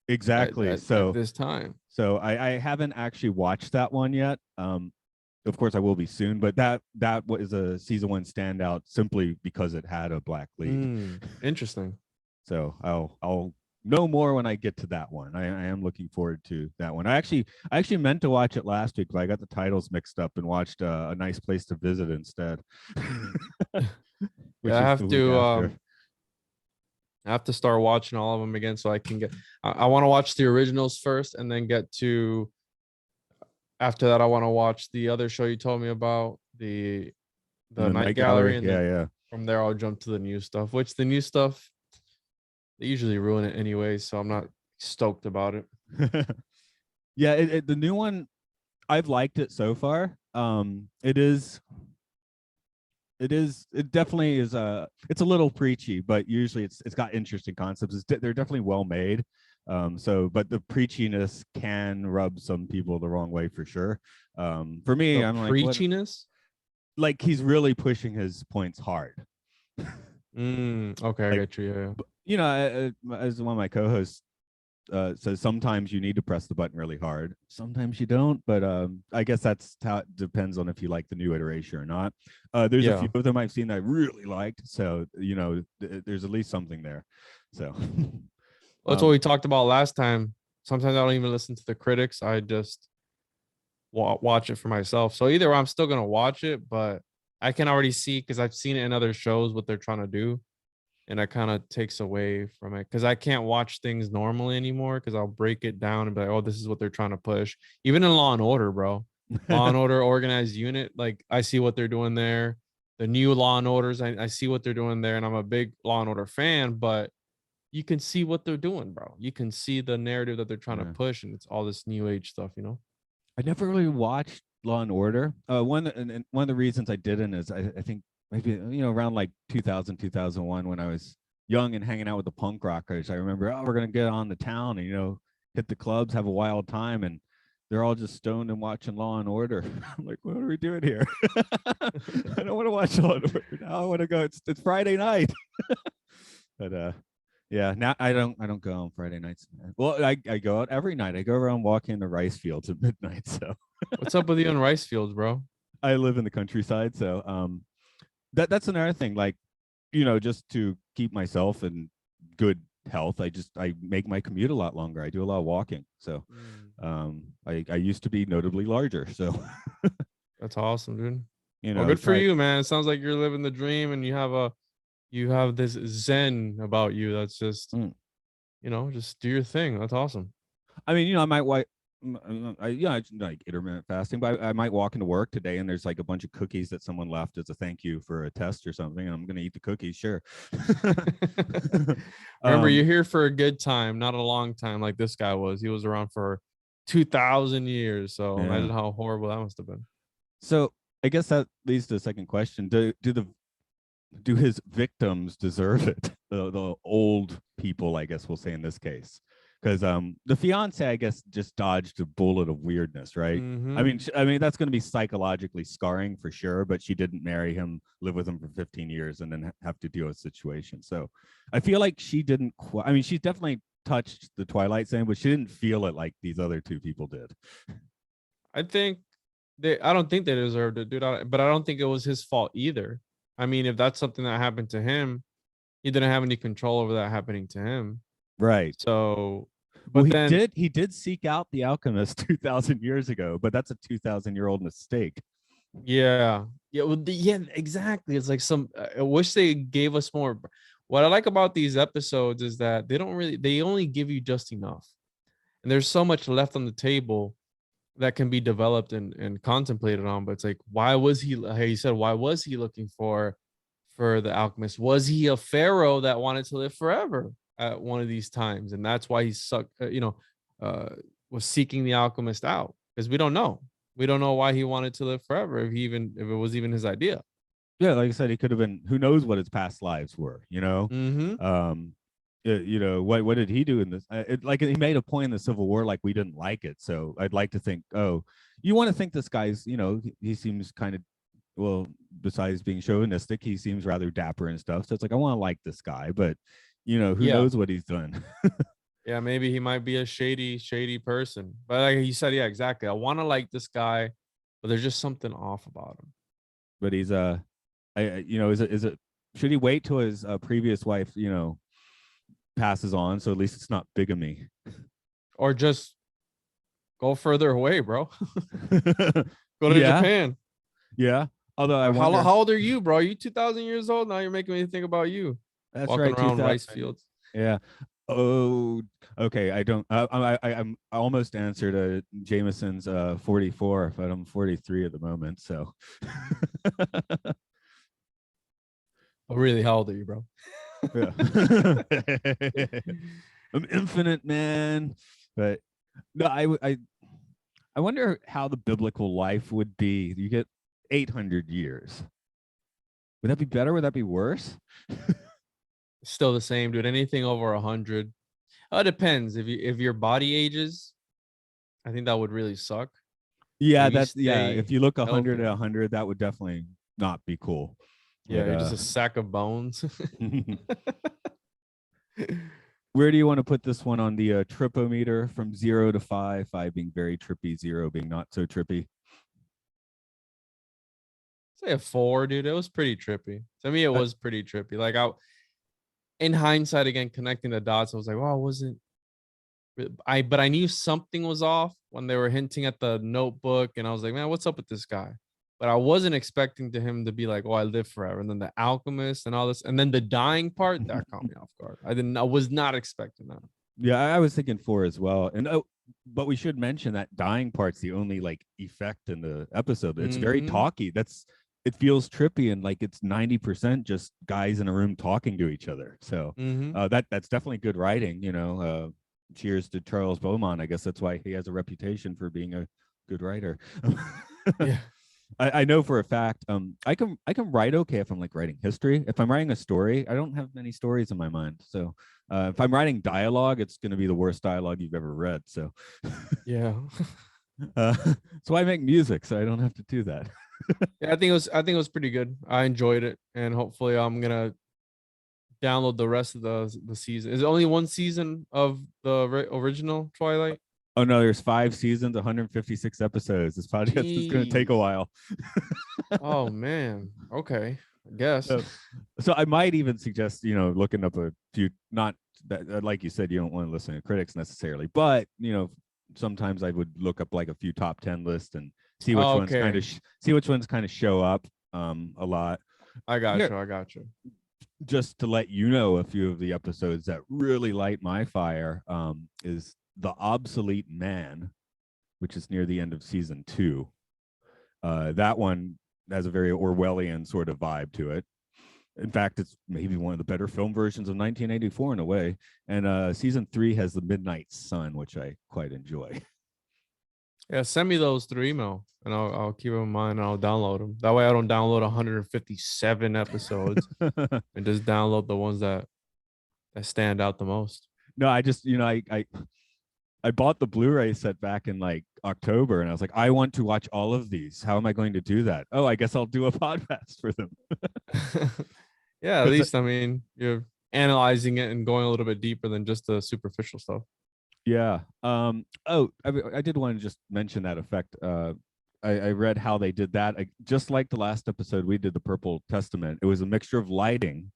Exactly. At this time. So I haven't actually watched that one yet. Of course I will be soon, but that was a season 1 standout simply because it had a black lead. Interesting. So I'll know more when I get to that one. I am looking forward to that one. I actually meant to watch it last week, but I got the titles mixed up and watched A Nice Place to Visit instead. I have to start watching all of them again so I can get. I want to watch the originals first, and then get to. After that, I want to watch the other show you told me about, the Night Gallery, and yeah. From there, I'll jump to the new stuff. Which the new stuff, they usually ruin it anyway, so I'm not stoked about it. Yeah, the new one, I've liked it so far. It definitely is it's a little preachy, but usually it's got interesting concepts. They're definitely well made. But the preachiness can rub some people the wrong way for sure. For me, I'm like, preachiness? Like he's really pushing his points hard. Okay, like, I get you. Yeah. As one of my co-hosts says, sometimes you need to press the button really hard. Sometimes you don't, but I guess that's how it depends on if you like the new iteration or not. There's a few of them I've seen that I really liked, so there's at least something there. So that's what we talked about last time. Sometimes I don't even listen to the critics. I just watch it for myself. So either I'm still gonna watch it, but I can already see, because I've seen it in other shows, what they're trying to do. And that kind of takes away from it, because I can't watch things normally anymore, because I'll break it down and be like, oh, this is what they're trying to push. Even in Law and Order, bro. Law and Order Organized Unit, like I see what they're doing there. The new Law and Orders, I see what they're doing there, and I'm a big Law and Order fan, but you can see what they're doing, bro. You can see the narrative that they're trying to push, and it's all this new age stuff, I never really watched Law and Order. One of the reasons I didn't is I think maybe around like 2000 2001, when I was young and hanging out with the punk rockers, I remember, we're gonna get on the town and hit the clubs, have a wild time, and they're all just stoned and watching Law and Order. I'm like, what are we doing here? I don't want to watch Law and Order now. I want to go. It's Friday night. But Yeah, now I don't go on Friday nights. Well, I go out every night. I go around walking the rice fields at midnight. So What's up with you on rice fields, bro? I live in the countryside. So that's another thing. Like, just to keep myself in good health, I make my commute a lot longer. I do a lot of walking. So I used to be notably larger. So That's awesome, dude. Well, I good for try. you, man. It sounds like you're living the dream and you have this zen about you that's just, Mm. just do your thing. That's awesome. I mean, I might it's like intermittent fasting, but I might walk into work today and there's like a bunch of cookies that someone left as a thank you for a test or something, and I'm gonna eat the cookies, sure. Remember, you're here for a good time, not a long time like this guy was. He was around for 2,000 years. So Yeah. imagine how horrible that must have been. So I guess that leads to the second question: do his victims deserve it? The old people, I guess we'll say in this case, because the fiance, I guess, just dodged a bullet of weirdness, right? Mm-hmm. I mean that's going to be psychologically scarring for sure. But she didn't marry him, live with him for 15 years, and then have to deal with the situation. So I feel like she didn't. I mean, she's definitely touched the Twilight Zone, but she didn't feel it like these other two people did. I think I don't think they deserved it, dude. But I don't think it was his fault either. I mean, if that's something that happened to him, he didn't have any control over that happening to him. Right. So, Well, but then he did seek out the alchemist 2,000 years ago, but that's a 2,000-year-old mistake. yeah, yeah, exactly. It's like I wish they gave us more. What I like about these episodes is that they only give you just enough, and there's so much left on the table that can be developed and contemplated on. But it's like, why was he? Hey, you said, why was he looking for the alchemist? Was he a pharaoh that wanted to live forever at one of these times, and that's why he was seeking the alchemist out? Because we don't know. We don't know why he wanted to live forever if it was even his idea. Yeah, like I said, he could have been. Who knows what his past lives were? Mm-hmm. What did he do in this? Like he made a point in the Civil War, like we didn't like it. So I'd like to think, oh, you want to think this guy's, he seems kind of, well, besides being chauvinistic, he seems rather dapper and stuff. So it's like I want to like this guy, but who Yeah. knows what he's done? Yeah, maybe he might be a shady person. But like you said, yeah, exactly. I want to like this guy, but there's just something off about him. But he's is it should he wait till his previous wife, passes on, so at least it's not bigamy? Or just go further away, bro. Go to Yeah, Japan. yeah. Although how old are you, bro? You 2,000 years old now. You're making me think about you. That's walking right, around 2000. rice fields. Yeah. Oh, okay. I don't. I almost answered Jameson's 44, but I'm 43 at the moment. So. Oh, really? How old are you, bro? Yeah. I'm infinite, man. But no, I wonder how the biblical life would be. You get 800 years. Would that be better? Would that be worse? Still the same, dude. Anything over 100. It depends. If your body ages, I think that would really suck. Yeah, If you if you look 100 healthy. at 100, that would definitely not be cool. Yeah, But, you're just a sack of bones. where do you want to put this one on the tripometer from 0 to 5? 5 being very trippy, 0 being not so trippy. Say a 4, dude. It was pretty trippy. To me, it was pretty trippy. Like in hindsight, again, connecting the dots, I was like, wow, wasn't but I knew something was off when they were hinting at the notebook, and I was like, man, what's up with this guy? But I wasn't expecting him to be like, oh, I live forever, and then the alchemist and all this, and then the dying part that caught me off guard. I was not expecting that. Yeah, I was thinking 4 as well. And but we should mention that dying part's the only like effect in the episode. It's very talky. It feels trippy, and like it's 90% just guys in a room talking to each other. So that's definitely good writing. Cheers to Charles Beaumont. I guess that's why he has a reputation for being a good writer. Yeah. I know for a fact, I can write okay if I'm like writing history. If I'm writing a story, I don't have many stories in my mind. So if I'm writing dialogue, it's going to be the worst dialogue you've ever read. So yeah. So I make music, so I don't have to do that. Yeah, I think it was pretty good. I enjoyed it, and hopefully I'm gonna download the rest of the season. Is it only one season of the original Twilight? Oh no, there's 5 seasons, 156 episodes. This podcast is going to take a Jeez. while. Oh man. Okay. I guess. So I might even suggest, looking up a few, not that, like you said, you don't want to listen to critics necessarily, but sometimes I would look up like a few top 10 lists and see which ones kind of show up a lot. I got you. Just to let you know, a few of the episodes that really light my fire is The Obsolete Man, which is near the end of season 2. That one has a very Orwellian sort of vibe to it. In fact, it's maybe one of the better film versions of 1984 in a way. And season 3 has The Midnight Sun, which I quite enjoy. Yeah, send me those through email, and I'll keep them in mind. And I'll download them. That way, I don't download 157 episodes and just download the ones that stand out the most. No, I just I bought the Blu-ray set back in like October, and I was like, I want to watch all of these. How am I going to do that? Oh, I guess I'll do a podcast for them. Yeah, at least I mean you're analyzing it and going a little bit deeper than just the superficial stuff. Yeah. I did want to just mention that effect. I read how they did that. Just like the last episode we did, the Purple Testament. It was a mixture of lighting,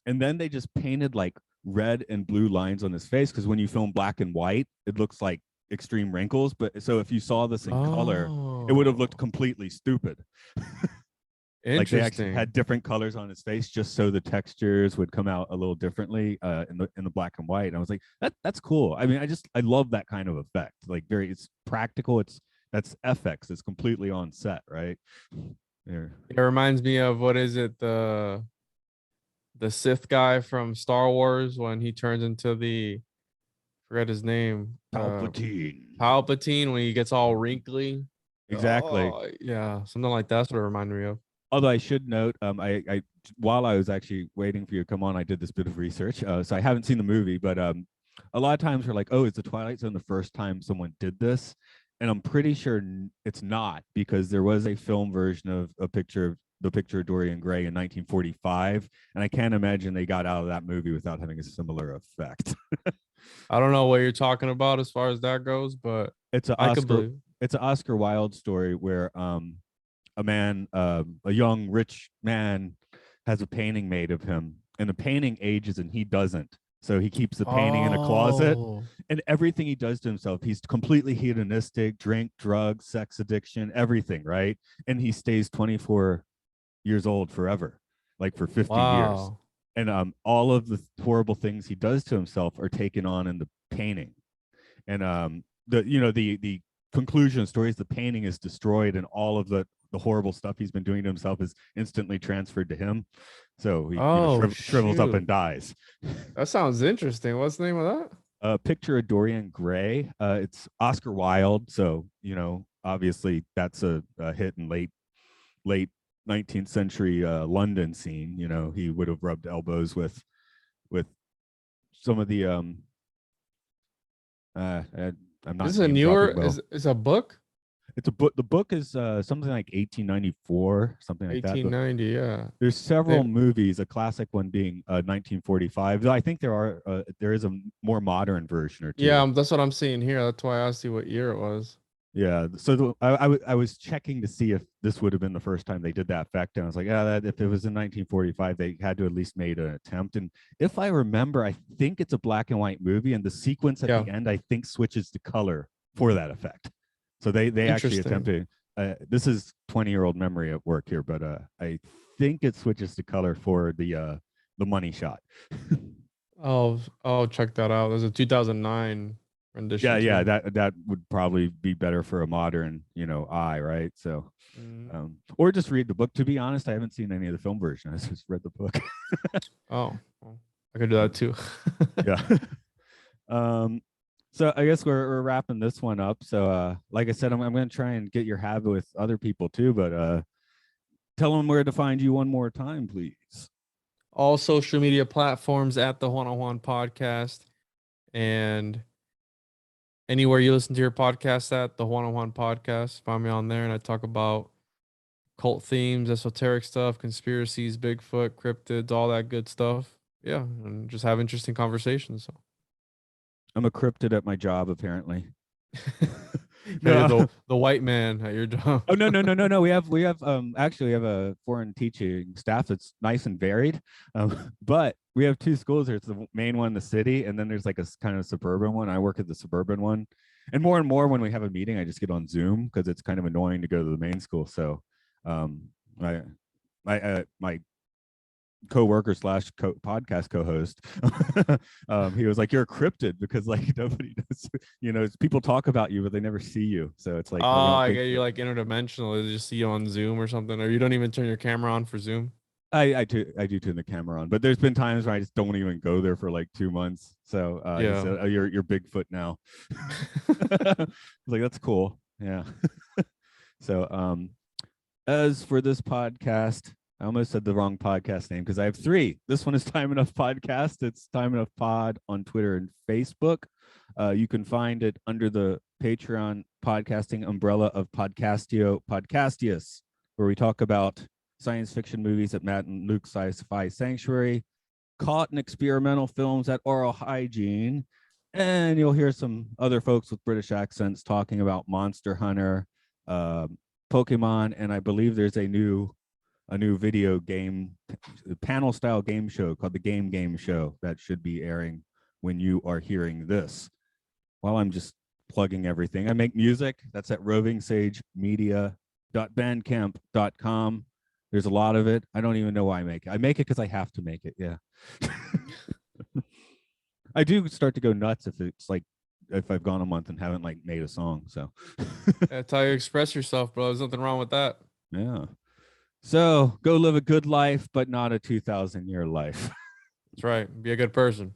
and then they just painted like red and blue lines on his face, because when you film black and white, it looks like extreme wrinkles. But so if you saw this in color, it would have looked completely stupid. Like they actually had different colors on his face just so the textures would come out a little differently in the black and white. And I was like, that's cool. I mean, I love that kind of effect. Like it's practical. That's FX. It's completely on set, right? There. It reminds me of, what is it, the Sith guy from Star Wars when he turns into forget his name, Palpatine, when he gets all wrinkly. Exactly. Yeah, something like that's what it reminded me of. Although I should note, I while I was actually waiting for you to come on, I did this bit of research. So I haven't seen the movie, but a lot of times we're like, oh, is the Twilight Zone the first time someone did this? And I'm pretty sure it's not, because there was a film version of the picture of Dorian Gray in 1945, and I can't imagine they got out of that movie without having a similar effect. I don't know what you're talking about as far as that goes, but it's an Oscar Wilde story where a young rich man has a painting made of him, and the painting ages and he doesn't. So he keeps the painting in a closet, and everything he does to himself, he's completely hedonistic, drink, drugs, sex addiction, everything, right? And he stays 24 years old forever, like for 50 years. And all of the horrible things he does to himself are taken on in the painting. And the conclusion of the story is the painting is destroyed, and all of the horrible stuff he's been doing to himself is instantly transferred to him. So he shrivels up and dies. That sounds interesting. What's the name of that? Picture of Dorian Gray. It's Oscar Wilde. So, obviously that's a hit in late 19th century London scene. He would have rubbed elbows with some of the I'm not. This is a newer. Is a book. It's a book. The book is something like 1894, something like 1890, that. 1890, yeah. There's several movies. A classic one being 1945. I think there is a more modern version or two. Yeah, that's what I'm seeing here. That's why I asked you what year it was. Yeah. So I was checking to see if this would have been the first time they did that effect, and I was like, if it was in 1945, they had to at least made an attempt. And if I remember, I think it's a black and white movie, and the sequence at the end, I think, switches to color for that effect. So they actually attempted. This is 20-year-old memory at work here, but I think it switches to color for the money shot. I'll check that out. There's a 2009 rendition. Yeah, that would probably be better for a modern, eye, right? So, or just read the book. To be honest, I haven't seen any of the film version. I just read the book. Well, I could do that too. Yeah. So I guess we're wrapping this one up. So like I said, I'm going to try and get your habit with other people too, but tell them where to find you one more time, please. All social media platforms at the Juan Podcast, and anywhere you listen to your podcast at the Juan Podcast, find me on there, and I talk about cult themes, esoteric stuff, conspiracies, Bigfoot, cryptids, all that good stuff. Yeah, and just have interesting conversations. So. I'm a cryptid at my job, apparently. No, you're No. the white man at your job. Oh no. We have actually we have a foreign teaching staff that's nice and varied. But we have two schools. There's the main one in the city, and then there's like a kind of suburban one. I work at the suburban one. And more when we have a meeting, I just get on Zoom because it's kind of annoying to go to the main school. So I my co-worker slash podcast co-host he was like, you're a cryptid because like nobody knows, people talk about you but they never see you, so it's like, Oh, I get you like interdimensional. They just see you on Zoom or something, or you don't even turn your camera on for Zoom. I do turn the camera on, but there's been times where I just don't even go there for like 2 months. So he said, oh, you're Bigfoot now. I was like, that's cool. Yeah. So as for this podcast, I almost said the wrong podcast name because I have three. This one is Time Enough Podcast. It's Time Enough Pod on Twitter and Facebook. You can find it under the Patreon podcasting umbrella of Podcastius, where we talk about science fiction movies at Matt and Luke's Sci-Fi Sanctuary, caught in experimental films at Oral Hygiene, and you'll hear some other folks with British accents talking about Monster Hunter, Pokemon, and I believe there's a new video game panel style game show called the Game Show that should be airing when you are hearing this. While I'm just plugging everything, I make music. That's at rovingsagemedia.bandcamp.com. There's a lot of it. I don't even know why I make it. I make it because I have to make it. Yeah. I do start to go nuts if I've gone a month and haven't like made a song. So that's how you express yourself, bro. There's nothing wrong with that. Yeah. So go live a good life, but not a 2,000-year life. That's right. Be a good person.